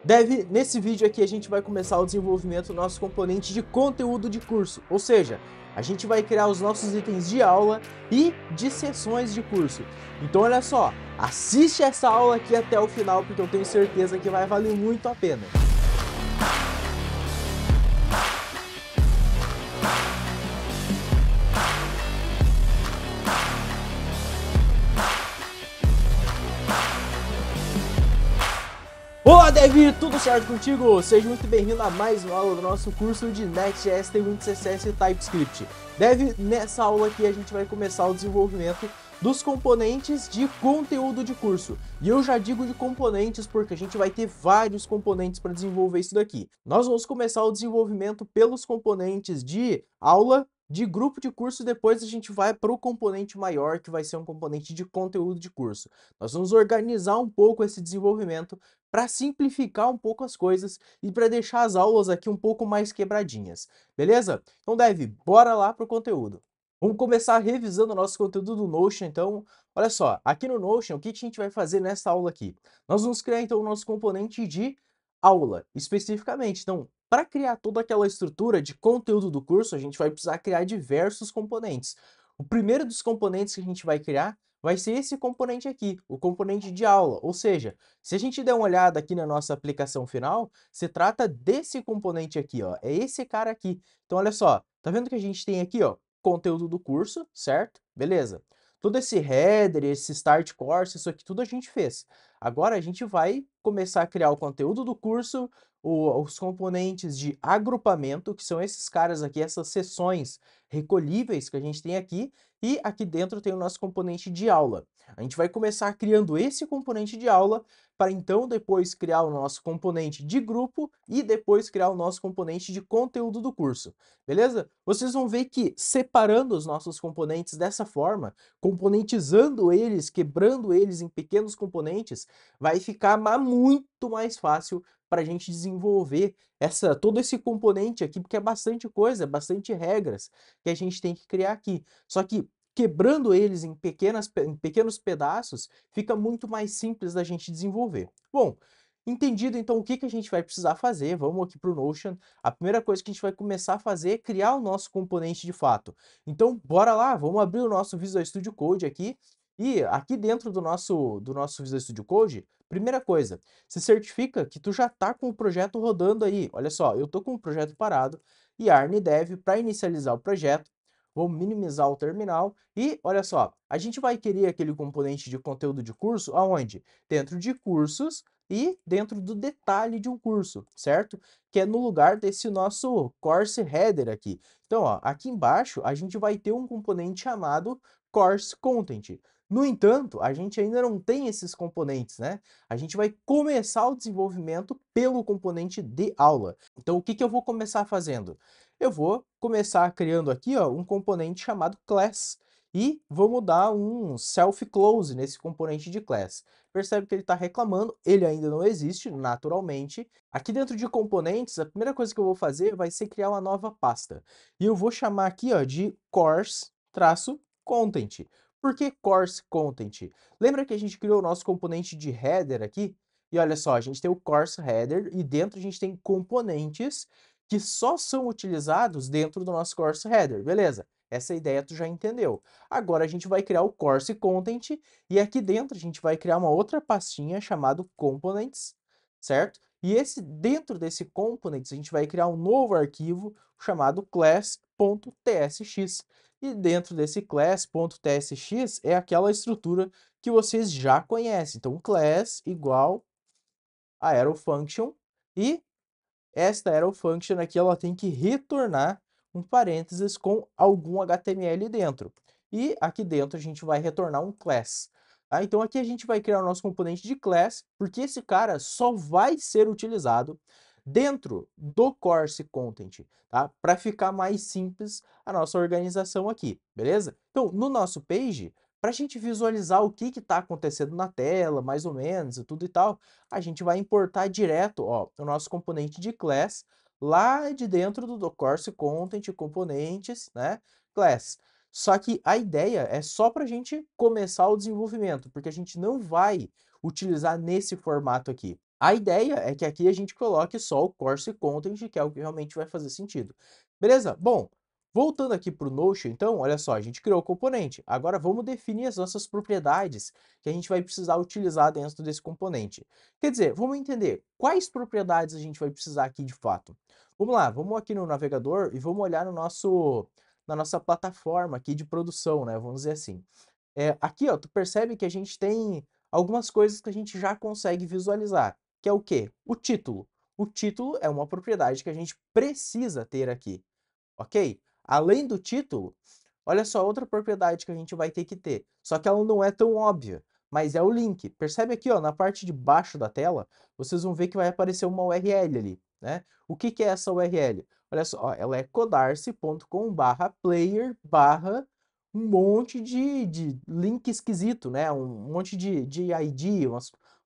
Nesse vídeo aqui a gente vai começar o desenvolvimento do nosso componente de conteúdo de curso, ou seja, a gente vai criar os nossos itens de aula e de sessões de curso. Então olha só, assiste essa aula aqui até o final porque eu tenho certeza que vai valer muito a pena. Olá, Dev! Tudo certo contigo? Seja muito bem-vindo a mais uma aula do nosso curso de Next.js, Tailwind CSS e TypeScript. Dev, nessa aula aqui a gente vai começar o desenvolvimento dos componentes de conteúdo de curso. E eu já digo de componentes porque a gente vai ter vários componentes para desenvolver isso daqui. Nós vamos começar o desenvolvimento pelos componentes de aula, de grupo de curso, e depois a gente vai para o componente maior, que vai ser um componente de conteúdo de curso. Nós vamos organizar um pouco esse desenvolvimento para simplificar um pouco as coisas e para deixar as aulas aqui um pouco mais quebradinhas, beleza? Então, Dev, bora lá para o conteúdo. Vamos começar revisando o nosso conteúdo do Notion, então, olha só, aqui no Notion, o que a gente vai fazer nessa aula aqui? Nós vamos criar, então, o nosso componente de aula, especificamente. Então, para criar toda aquela estrutura de conteúdo do curso, a gente vai precisar criar diversos componentes. O primeiro dos componentes que a gente vai criar vai ser esse componente aqui, o componente de aula, ou seja, se a gente der uma olhada aqui na nossa aplicação final, se trata desse componente aqui, ó, é esse cara aqui. Então, olha só, tá vendo que a gente tem aqui, ó, conteúdo do curso, certo? Beleza. Todo esse header, esse start course, isso aqui tudo a gente fez. Agora a gente vai começar a criar o conteúdo do curso, os componentes de agrupamento, que são esses caras aqui, essas seções recolhíveis que a gente tem aqui, e aqui dentro tem o nosso componente de aula. A gente vai começar criando esse componente de aula para então depois criar o nosso componente de grupo e depois criar o nosso componente de conteúdo do curso, beleza? Vocês vão ver que separando os nossos componentes dessa forma, componentizando eles, quebrando eles em pequenos componentes, vai ficar muito mais fácil para a gente desenvolver todo esse componente aqui, porque é bastante coisa, bastante regras que a gente tem que criar aqui. Só que quebrando eles em pequenos pedaços, fica muito mais simples da gente desenvolver. Bom, entendido então o que a gente vai precisar fazer, vamos aqui para o Notion. A primeira coisa que a gente vai começar a fazer é criar o nosso componente de fato. Então, bora lá, vamos abrir o nosso Visual Studio Code aqui. E aqui dentro do nosso Visual Studio Code, primeira coisa, se certifica que tu já está com o projeto rodando aí. Olha só, eu estou com o projeto parado, yarn dev para inicializar o projeto. Vou minimizar o terminal e olha só, a gente vai querer aquele componente de conteúdo de curso aonde? Dentro de cursos e dentro do detalhe de um curso, certo? Que é no lugar desse nosso course header aqui. Então, ó, aqui embaixo a gente vai ter um componente chamado course content. No entanto, a gente ainda não tem esses componentes, né? A gente vai começar o desenvolvimento pelo componente de aula. Então, o que eu vou começar fazendo? Eu vou começar criando aqui, ó, um componente chamado class e vou mudar um self-close nesse componente de class. Percebe que ele está reclamando, ele ainda não existe, naturalmente. Aqui dentro de componentes, a primeira coisa que eu vou fazer vai ser criar uma nova pasta. E eu vou chamar aqui, ó, de course-content. Por que course content? Lembra que a gente criou o nosso componente de header aqui? E olha só, a gente tem o course header e dentro a gente tem componentes que só são utilizados dentro do nosso course header, beleza? Essa ideia tu já entendeu. Agora a gente vai criar o course content e aqui dentro a gente vai criar uma outra pastinha chamada components, certo? E dentro desse components a gente vai criar um novo arquivo chamado class.tsx. E dentro desse class.tsx é aquela estrutura que vocês já conhecem. Então, class igual a arrow function e esta arrow function aqui ela tem que retornar um parênteses com algum HTML dentro. E aqui dentro a gente vai retornar um class. Tá? Então aqui a gente vai criar o nosso componente de class, porque esse cara só vai ser utilizado dentro do course content, tá? Para ficar mais simples a nossa organização aqui, beleza? Então, no nosso page, para a gente visualizar o que está acontecendo na tela, mais ou menos, e tudo e tal, a gente vai importar direto, ó, o nosso componente de class lá de dentro do course content, componentes, né, class. Só que a ideia é só para a gente começar o desenvolvimento, porque a gente não vai utilizar nesse formato aqui. A ideia é que aqui a gente coloque só o course content, que é o que realmente vai fazer sentido. Beleza? Bom, voltando aqui para o Notion, então, olha só, a gente criou o componente. Agora vamos definir as nossas propriedades que a gente vai precisar utilizar dentro desse componente. Quer dizer, vamos entender quais propriedades a gente vai precisar aqui de fato. Vamos lá, vamos aqui no navegador e vamos olhar na nossa plataforma aqui de produção, né? Vamos dizer assim. Aqui, ó, tu percebe que a gente tem algumas coisas que a gente já consegue visualizar, que é o quê? O título. O título é uma propriedade que a gente precisa ter aqui, ok? Além do título, olha só outra propriedade que a gente vai ter que ter, só que ela não é tão óbvia, mas é o link. Percebe aqui, ó, na parte de baixo da tela, vocês vão ver que vai aparecer uma URL ali, né? O que que é essa URL? Olha só, ó, ela é codarse.com/player/ um monte de link esquisito, né? Um monte de ID, um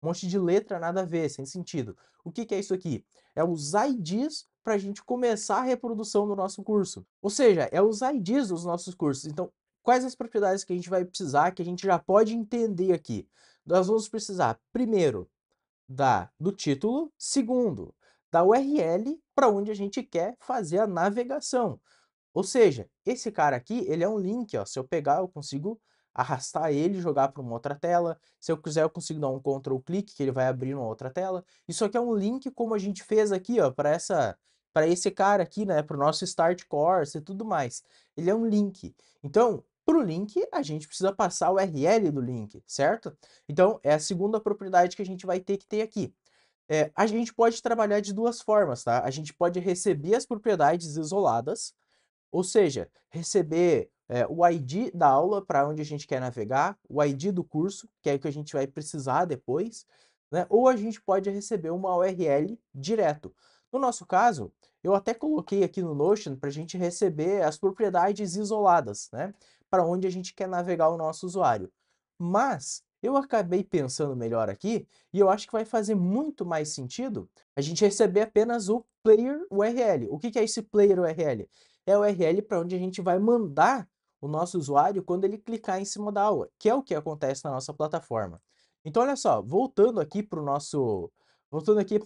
monte de letra nada a ver, sem sentido. O que que é isso aqui? É os IDs para a gente começar a reprodução do nosso curso. Ou seja, é os IDs dos nossos cursos. Então, quais as propriedades que a gente vai precisar, que a gente já pode entender aqui? Nós vamos precisar, primeiro, do título, segundo, da URL para onde a gente quer fazer a navegação. Ou seja, esse cara aqui, ele é um link, ó. Se eu pegar, eu consigo arrastar ele e jogar para uma outra tela. Se eu quiser, eu consigo dar um Ctrl clique, que ele vai abrir uma outra tela. Isso aqui é um link como a gente fez aqui, ó, para esse cara aqui, né, para o nosso Start Course e tudo mais. Ele é um link. Então, para o link, a gente precisa passar o URL do link, certo? Então, é a segunda propriedade que a gente vai ter que ter aqui. A gente pode trabalhar de duas formas, tá? A gente pode receber as propriedades isoladas, ou seja, receber o ID da aula para onde a gente quer navegar, o ID do curso, que é o que a gente vai precisar depois, né? Ou a gente pode receber uma URL direto. No nosso caso, eu até coloquei aqui no Notion para a gente receber as propriedades isoladas, né? Para onde a gente quer navegar o nosso usuário. Mas eu acabei pensando melhor aqui e eu acho que vai fazer muito mais sentido a gente receber apenas o player URL. O que é esse player URL? É a URL para onde a gente vai mandar o nosso usuário quando ele clicar em cima da aula, que é o que acontece na nossa plataforma. Então, olha só, voltando aqui para a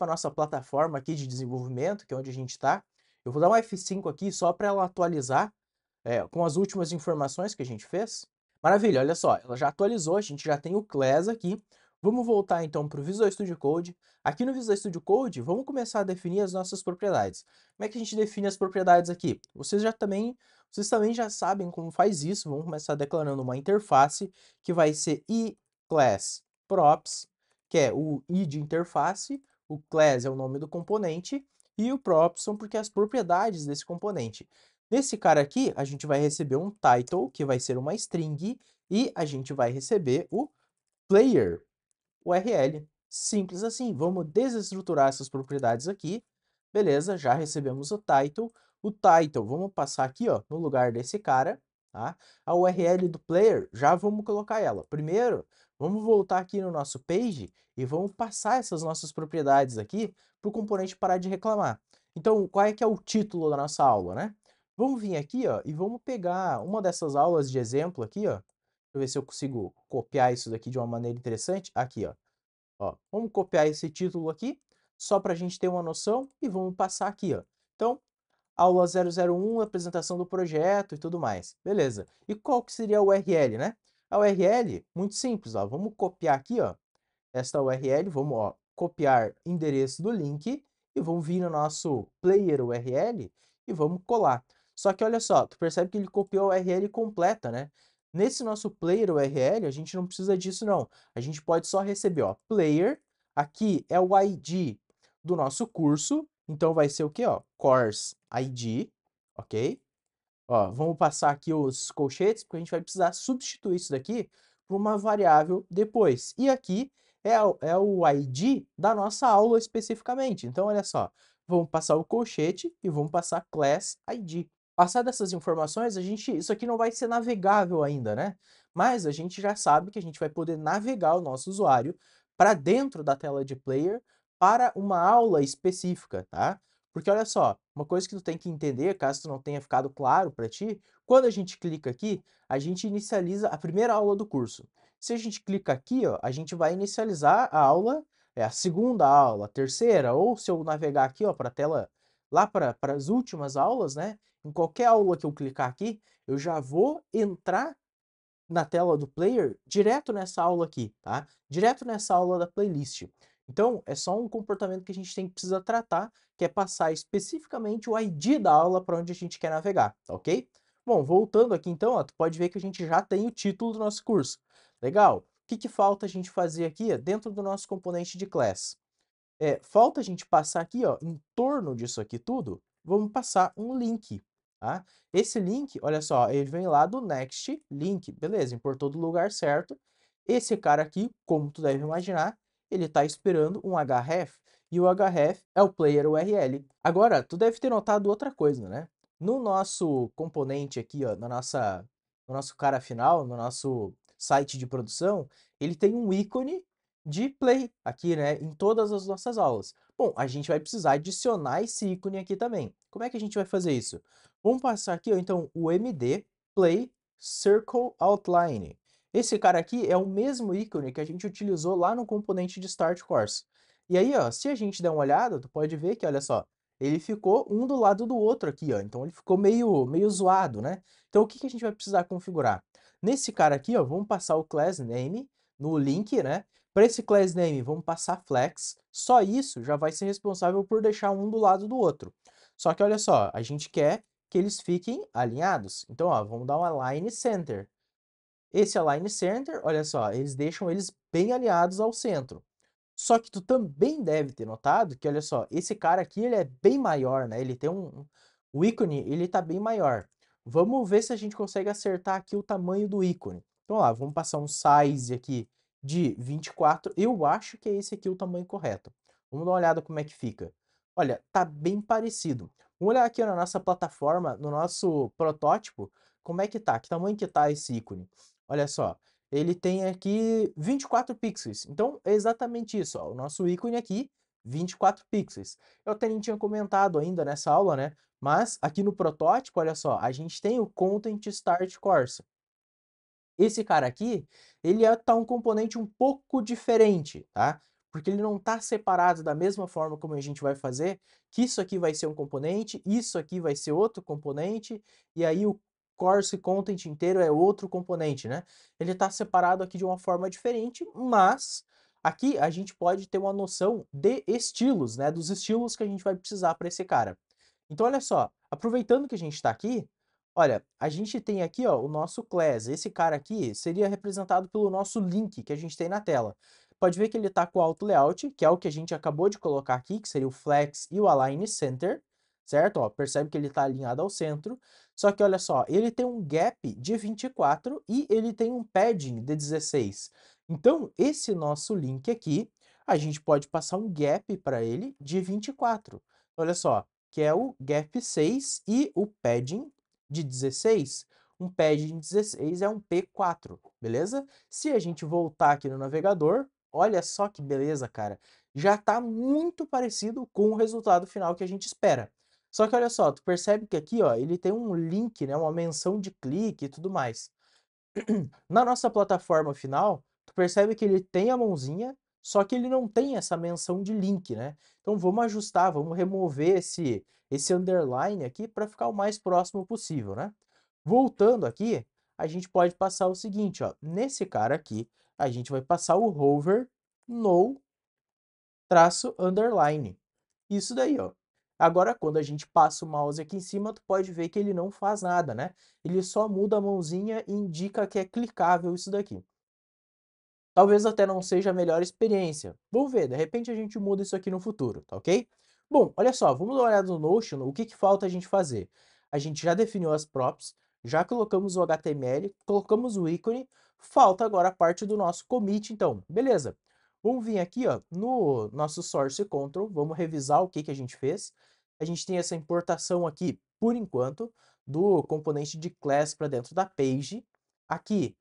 nossa plataforma aqui de desenvolvimento, que é onde a gente está, eu vou dar um F5 aqui só para ela atualizar com as últimas informações que a gente fez. Maravilha, olha só, ela já atualizou, a gente já tem o Class aqui. Vamos voltar então para o Visual Studio Code. Aqui no Visual Studio Code, vamos começar a definir as nossas propriedades. Como é que a gente define as propriedades aqui? Vocês também já sabem como faz isso. Vamos começar declarando uma interface que vai ser iClassProps, que é o i de interface, o class é o nome do componente e o props são porque as propriedades desse componente. Nesse cara aqui, a gente vai receber um title, que vai ser uma string, e a gente vai receber o player URL. Simples assim. Vamos desestruturar essas propriedades aqui. Beleza, já recebemos o title. O title, vamos passar aqui, ó, no lugar desse cara, tá? A URL do player, já vamos colocar ela. Primeiro, vamos voltar aqui no nosso page e vamos passar essas nossas propriedades aqui para o componente parar de reclamar. Então, qual é que é o título da nossa aula, né? Vamos vir aqui, ó, e vamos pegar uma dessas aulas de exemplo aqui, ó. Deixa eu ver se eu consigo copiar isso daqui de uma maneira interessante. Aqui, ó. Vamos copiar esse título aqui, só para a gente ter uma noção, e vamos passar aqui, ó. Então, aula 001, apresentação do projeto e tudo mais. Beleza. E qual que seria a URL, né? A URL, muito simples, ó. Vamos copiar aqui, ó, esta URL, vamos, ó, copiar endereço do link e vamos vir no nosso player URL e vamos colar. Só que olha só, tu percebe que ele copiou a URL completa, né? Nesse nosso player URL, a gente não precisa disso não. A gente pode só receber, ó, player, aqui é o ID do nosso curso, então vai ser o quê, ó? Course ID, ok? Ó, vamos passar aqui os colchetes, porque a gente vai precisar substituir isso daqui por uma variável depois. E aqui é o ID da nossa aula especificamente. Então, olha só, vamos passar o colchete e vamos passar class ID. Passadas essas informações, isso aqui não vai ser navegável ainda, né? Mas a gente já sabe que a gente vai poder navegar o nosso usuário para dentro da tela de player para uma aula específica, tá? Porque olha só, uma coisa que tu tem que entender, caso tu não tenha ficado claro para ti, quando a gente clica aqui, a gente inicializa a primeira aula do curso. Se a gente clica aqui, ó, a gente vai inicializar a aula é a segunda aula, a terceira, ou se eu navegar aqui, ó, para a tela, lá para as últimas aulas, né? Em qualquer aula que eu clicar aqui, eu já vou entrar na tela do player direto nessa aula aqui, tá? Direto nessa aula da playlist. Então, é só um comportamento que a gente precisa tratar, que é passar especificamente o ID da aula para onde a gente quer navegar, tá ok? Bom, voltando aqui então, ó, tu pode ver que a gente já tem o título do nosso curso. Legal. O que que falta a gente fazer aqui dentro do nosso componente de class? Falta a gente passar aqui, ó, em torno disso aqui tudo, vamos passar um link, tá? Esse link, olha só, ele vem lá do next link, beleza, importou do lugar certo. Esse cara aqui, como tu deve imaginar, ele está esperando um href, e o href é o player URL. Agora, tu deve ter notado outra coisa, né? No nosso componente aqui, ó, no nosso cara final, no nosso site de produção, ele tem um ícone de play aqui, né, em todas as nossas aulas. Bom, a gente vai precisar adicionar esse ícone aqui também. Como é que a gente vai fazer isso? Vamos passar aqui, ó, então, o MD Play Circle Outline. Esse cara aqui é o mesmo ícone que a gente utilizou lá no componente de Start Course. E aí, ó, se a gente der uma olhada, tu pode ver que, olha só, ele ficou um do lado do outro aqui, ó. Então ele ficou meio zoado, né? Então o que que a gente vai precisar configurar? Nesse cara aqui, ó, vamos passar o class name no link, né? Para esse class name, vamos passar flex. Só isso já vai ser responsável por deixar um do lado do outro. Só que olha só, a gente quer que eles fiquem alinhados. Então, ó, vamos dar um align center. Esse align center, olha só, eles deixam eles bem alinhados ao centro. Só que tu também deve ter notado que, olha só, esse cara aqui, ele é bem maior, né? Ele tem o ícone, ele tá bem maior. Vamos ver se a gente consegue acertar aqui o tamanho do ícone. Então, lá, vamos passar um size aqui de 24. Eu acho que é esse aqui o tamanho correto. Vamos dar uma olhada como é que fica. Olha, tá bem parecido. Vamos olhar aqui na nossa plataforma, no nosso protótipo, como é que tá, que tamanho que tá esse ícone. Olha só, ele tem aqui 24 pixels. Então, é exatamente isso, ó, o nosso ícone aqui, 24 pixels. Eu até nem tinha comentado ainda nessa aula, né? Mas aqui no protótipo, olha só, a gente tem o Content Start Course. Esse cara aqui, ele tá um componente um pouco diferente, tá? Porque ele não tá separado da mesma forma como a gente vai fazer, que isso aqui vai ser um componente, isso aqui vai ser outro componente, e aí o course content inteiro é outro componente, né? Ele tá separado aqui de uma forma diferente, mas aqui a gente pode ter uma noção de estilos, né? Dos estilos que a gente vai precisar para esse cara. Então, olha só, aproveitando que a gente está aqui, olha, a gente tem aqui, ó, o nosso class. Esse cara aqui seria representado pelo nosso link que a gente tem na tela. Pode ver que ele está com o auto layout, que é o que a gente acabou de colocar aqui, que seria o flex e o align center, certo? Ó, percebe que ele está alinhado ao centro. Só que olha só, ele tem um gap de 24 e ele tem um padding de 16. Então, esse nosso link aqui, a gente pode passar um gap para ele de 24. Olha só, que é o gap 6 e o padding de 16. Um padding 16 é um P4, beleza? Se a gente voltar aqui no navegador, olha só que beleza, cara. Já está muito parecido com o resultado final que a gente espera. Só que olha só, tu percebe que aqui, ó, ele tem um link, né, uma menção de clique e tudo mais. Na nossa plataforma final, tu percebe que ele tem a mãozinha, só que ele não tem essa menção de link, né? Então vamos ajustar, vamos remover esse underline aqui para ficar o mais próximo possível, né? Voltando aqui, a gente pode passar o seguinte, ó, nesse cara aqui, a gente vai passar o hover no traço underline. Isso daí, ó. Agora, quando a gente passa o mouse aqui em cima, tu pode ver que ele não faz nada, né? Ele só muda a mãozinha e indica que é clicável isso daqui. Talvez até não seja a melhor experiência. Vamos ver, de repente a gente muda isso aqui no futuro, tá ok? Bom, olha só, vamos dar uma olhada no Notion, o que que falta a gente fazer? A gente já definiu as props, já colocamos o HTML, colocamos o ícone, falta agora a parte do nosso commit, então, beleza. Vamos vir aqui, ó, no nosso source control, vamos revisar o que que a gente fez. A gente tem essa importação aqui, por enquanto, do componente de class para dentro da page. Aqui,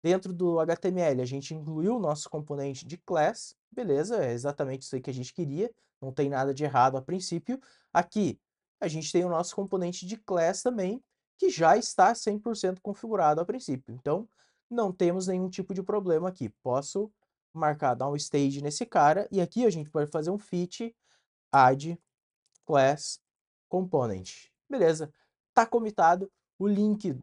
dentro do HTML, a gente incluiu o nosso componente de class, beleza, é exatamente isso aí que a gente queria, não tem nada de errado a princípio. Aqui, a gente tem o nosso componente de class também, que já está 100% configurado a princípio. Então, não temos nenhum tipo de problema aqui. Posso marcar downstage nesse cara, e aqui a gente pode fazer um fit add class component. Beleza, tá comitado. O link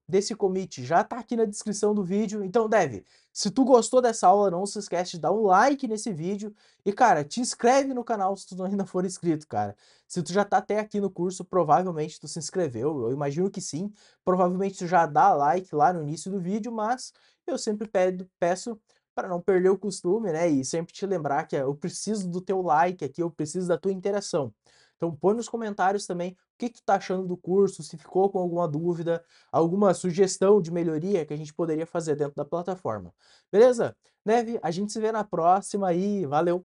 desse commit já tá aqui na descrição do vídeo. Então, Dev, se tu gostou dessa aula, não se esquece de dar um like nesse vídeo. E, cara, te inscreve no canal se tu ainda for inscrito, cara. Se tu já tá até aqui no curso, provavelmente tu se inscreveu. Eu imagino que sim. Provavelmente tu já dá like lá no início do vídeo, mas eu sempre peço para não perder o costume, né? E sempre te lembrar que eu preciso do teu like aqui, eu preciso da tua interação. Então põe nos comentários também o que tu tá achando do curso, se ficou com alguma dúvida, alguma sugestão de melhoria que a gente poderia fazer dentro da plataforma. Beleza? Neve, a gente se vê na próxima e valeu!